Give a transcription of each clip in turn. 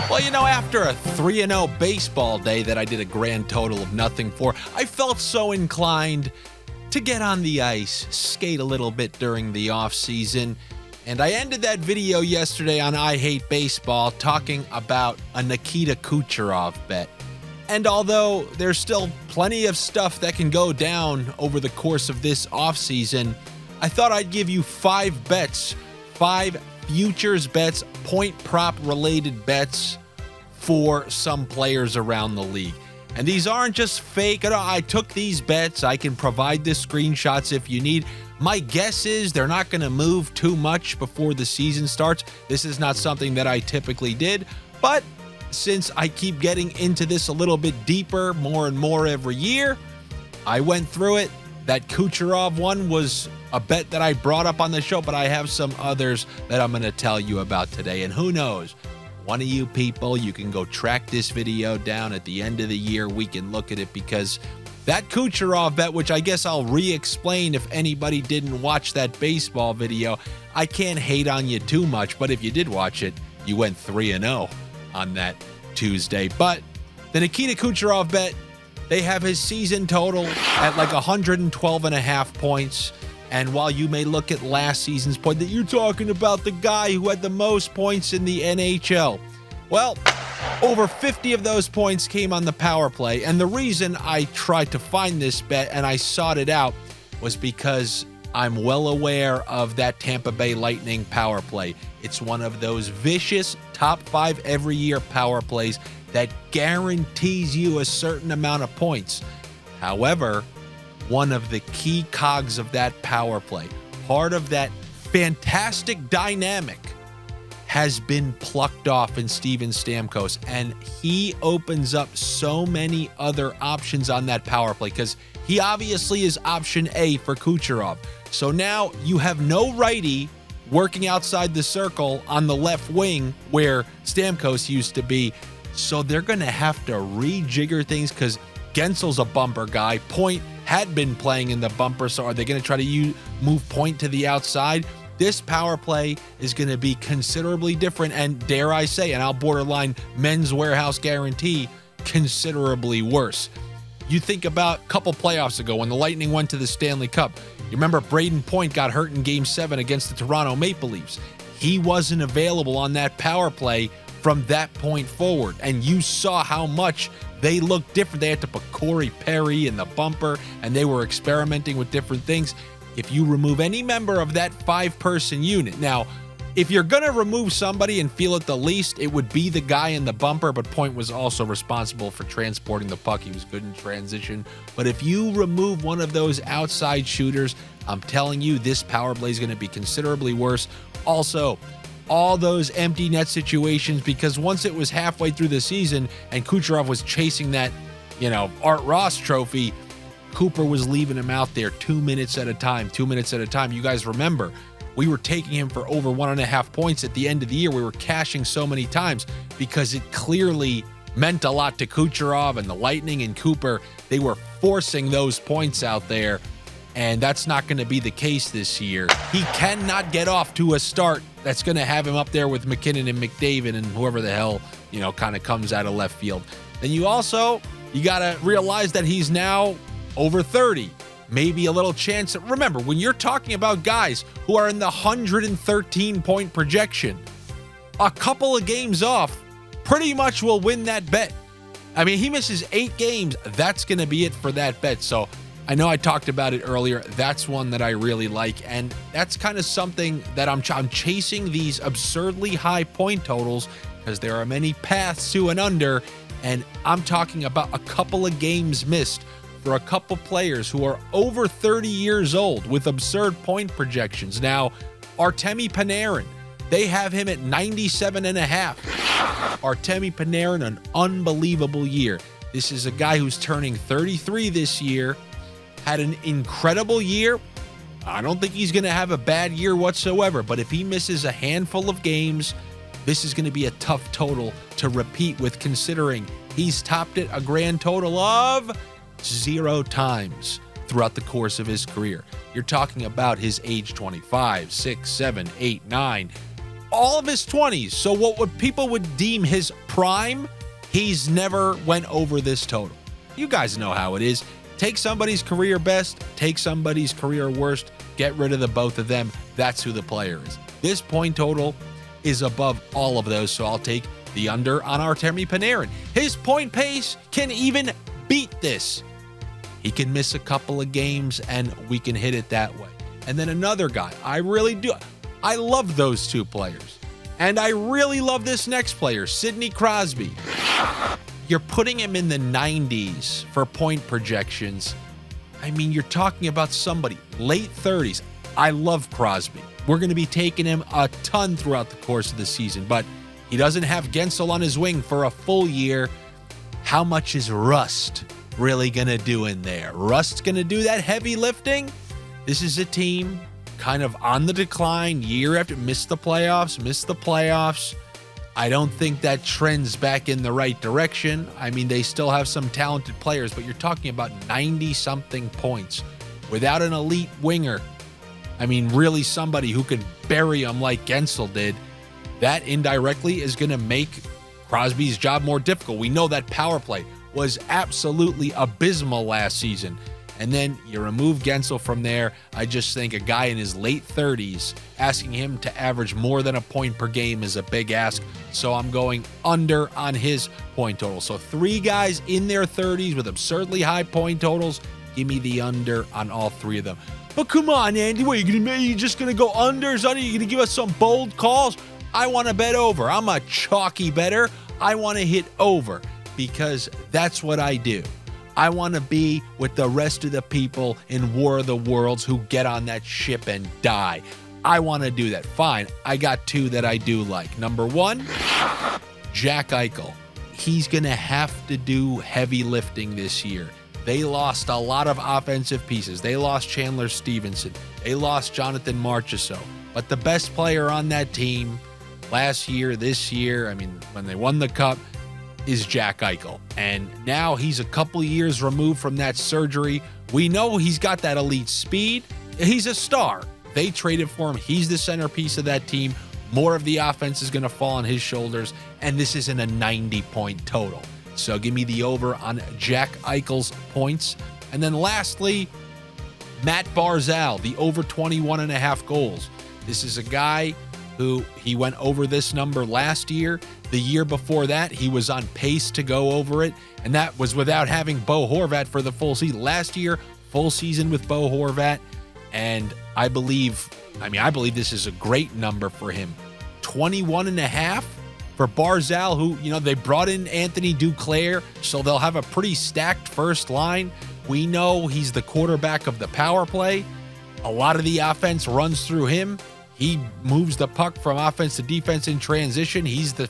Well, after a 3-0 baseball day that I did a grand total of nothing for, I felt so inclined to get on the ice, skate a little bit during the off season, and I ended that video yesterday on I Hate Baseball talking about a Nikita Kucherov bet. And although there's still plenty of stuff that can go down over the course of this offseason, I thought I'd give you 5 bets, 5 futures bets, point prop related bets for some players around the league. And these aren't just fake. I took these bets. I can provide the screenshots if you need. My guess is they're not going to move too much before the season starts. This is not something that I typically did, but since I keep getting into this a little bit deeper, more and more every year, I went through it. That Kucherov one was a bet that I brought up on the show, but I have some others that I'm going to tell you about today. And who knows, one of you people, you can go track this video down at the end of the year. We can look at it, because that Kucherov bet, which I guess I'll re-explain if anybody didn't watch that baseball video, I can't hate on you too much, but if you did watch it, you went 3-0 on that Tuesday. But the Nikita Kucherov bet, they have his season total at like 112.5 points. And while you may look at last season's point, that you're talking about the guy who had the most points in the NHL. Well, over 50 of those points came on the power play. And the reason I tried to find this bet and I sought it out was because I'm well aware of that Tampa Bay Lightning power play. It's one of those vicious top 5 every year power plays that guarantees you a certain amount of points. However, one of the key cogs of that power play, part of that fantastic dynamic, has been plucked off in Steven Stamkos, and he opens up so many other options on that power play, because he obviously is option A for Kucherov. So now you have no righty working outside the circle on the left wing where Stamkos used to be. So they're going to have to rejigger things, because Gensel's a bumper guy. Point had been playing in the bumper, so are they going to try to move Point to the outside? This power play is going to be considerably different, and dare I say, and I'll borderline Men's Warehouse guarantee, considerably worse. You think about a couple playoffs ago when the Lightning went to the Stanley Cup. You remember Braden Point got hurt in Game 7 against the Toronto Maple Leafs. He wasn't available on that power play from that point forward, and you saw how much they looked different. They had to put Corey Perry in the bumper, and they were experimenting with different things. If you remove any member of that 5-person unit, now, if you're going to remove somebody and feel it the least, it would be the guy in the bumper, but Point was also responsible for transporting the puck. He was good in transition. But if you remove one of those outside shooters, I'm telling you, this power play is going to be considerably worse. Also, all those empty net situations, because once it was halfway through the season and Kucherov was chasing that, Art Ross trophy, Cooper was leaving him out there 2 minutes at a time. You guys remember, we were taking him for over 1.5 points at the end of the year. We were cashing so many times because it clearly meant a lot to Kucherov, and the Lightning and Cooper, they were forcing those points out there. And that's not going to be the case this year. He cannot get off to a start that's going to have him up there with McKinnon and McDavid and whoever the hell, kind of comes out of left field. Then you got to realize that he's now over 30. Maybe a little chance. Remember, when you're talking about guys who are in the 113-point projection, a couple of games off pretty much will win that bet. I mean, he misses 8 games. That's going to be it for that bet. So I know I talked about it earlier. That's one that I really like, and that's kind of something that I'm chasing these absurdly high point totals, because there are many paths to an under, and I'm talking about a couple of games missed for a couple players who are over 30 years old with absurd point projections. Now, Artemi Panarin, they have him at 97.5. Artemi Panarin, an unbelievable year. This is a guy who's turning 33 this year. Had an incredible year. I don't think he's going to have a bad year whatsoever, but if he misses a handful of games, this is going to be a tough total to repeat with, considering he's topped it a grand total of 0 times throughout the course of his career. You're talking about his age 25, 6, 7, 8, 9, all of his 20s. So what people would deem his prime, he's never went over this total. You guys know how it is. Take somebody's career best, take somebody's career worst, get rid of the both of them. That's who the player is. This point total is above all of those, so I'll take the under on Artemi Panarin. His point pace can even beat this. He can miss a couple of games, and we can hit it that way. And then another guy, I love those two players. And I really love this next player, Sidney Crosby. You're putting him in the 90s for point projections. I mean, you're talking about somebody, late 30s. I love Crosby. We're going to be taking him a ton throughout the course of the season, but he doesn't have Gensel on his wing for a full year. How much is Rust really going to do in there? Rust's going to do that heavy lifting? This is a team kind of on the decline year after, missed the playoffs. I don't think that trends back in the right direction. I mean, they still have some talented players, but you're talking about 90-something points without an elite winger. I mean, really somebody who could bury them like Gensel did. That indirectly is going to make Crosby's job more difficult. We know that power play was absolutely abysmal last season. And then you remove Gensel from there. I just think a guy in his late 30s, asking him to average more than a point per game is a big ask. So I'm going under on his point total. So 3 guys in their 30s with absurdly high point totals. Give me the under on all 3 of them. But come on, Andy, what, you just going to go unders? Are you going to give us some bold calls? I want to bet over. I'm a chalky bettor. I want to hit over because that's what I do. I want to be with the rest of the people in War of the Worlds who get on that ship and die. I want to do that. Fine. I got 2 that I do like. Number 1, Jack Eichel. He's going to have to do heavy lifting this year. They lost a lot of offensive pieces. They lost Chandler Stevenson. They lost Jonathan Marchessault. But the best player on that team last year, this year, I mean, when they won the Cup, is Jack Eichel. And now he's a couple years removed from that surgery. We know he's got that elite speed. He's a star. They traded for him. He's the centerpiece of that team. More of the offense is going to fall on his shoulders. And this isn't a 90-point total. So give me the over on Jack Eichel's points. And then lastly, Matt Barzal, the over 21.5 goals. This is a guy who he went over this number last year. The year before that, he was on pace to go over it, and that was without having Bo Horvat for the full season. Last year, full season with Bo Horvat, and I believe this is a great number for him. 21.5 for Barzal, who, they brought in Anthony Duclair, so they'll have a pretty stacked first line. We know he's the quarterback of the power play. A lot of the offense runs through him. He moves the puck from offense to defense in transition. He's the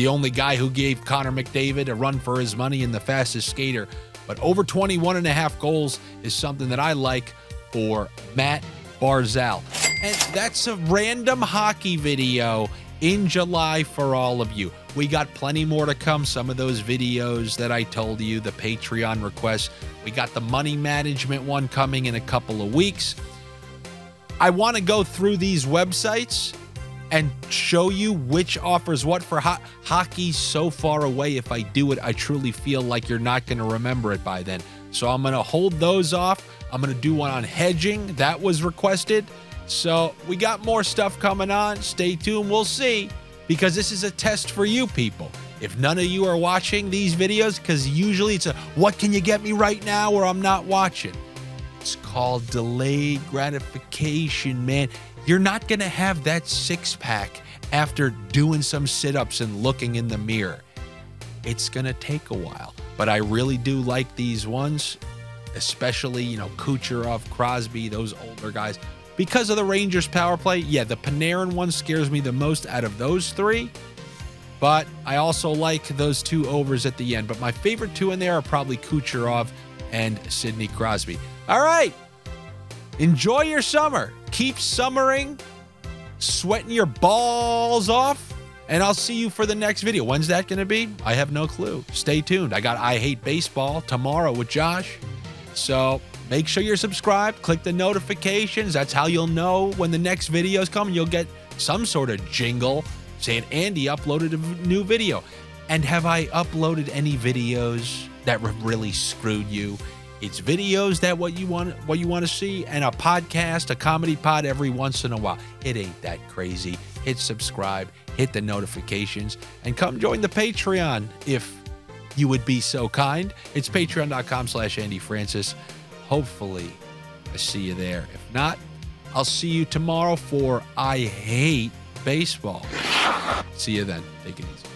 only guy who gave Connor McDavid a run for his money and the fastest skater. But over 21.5 goals is something that I like for Matt Barzal. And that's a random hockey video in July for all of you. We got plenty more to come. Some of those videos that I told you, the Patreon requests. We got the money management one coming in a couple of weeks. I want to go through these websites and show you which offers what for hockey's so far away. If I do it, I truly feel like you're not going to remember it by then. So I'm going to hold those off. I'm going to do one on hedging. That was requested. So we got more stuff coming on. Stay tuned. We'll see, because this is a test for you people. If none of you are watching these videos, because usually it's what can you get me right now or I'm not watching. It's called delayed gratification, man. You're not going to have that six-pack after doing some sit-ups and looking in the mirror. It's going to take a while. But I really do like these ones, especially, Kucherov, Crosby, those older guys. Because of the Rangers power play, yeah, the Panarin one scares me the most out of those 3. But I also like those 2 overs at the end. But my favorite 2 in there are probably Kucherov and Sidney Crosby. All right. Enjoy your summer. Keep summering, sweating your balls off, and I'll see you for the next video. When's that going to be? I have no clue. Stay tuned. I got I Hate Baseball tomorrow with Josh. So make sure you're subscribed. Click the notifications. That's how you'll know when the next videos come. You'll get some sort of jingle saying Andy uploaded a new video. And have I uploaded any videos that really screwed you? It's videos that what you want to see, and a podcast, a comedy pod every once in a while. It ain't that crazy. Hit subscribe, hit the notifications, and come join the Patreon if you would be so kind. It's patreon.com/Andy Francess. Hopefully, I see you there. If not, I'll see you tomorrow for I Hate Baseball. See you then. Take it easy.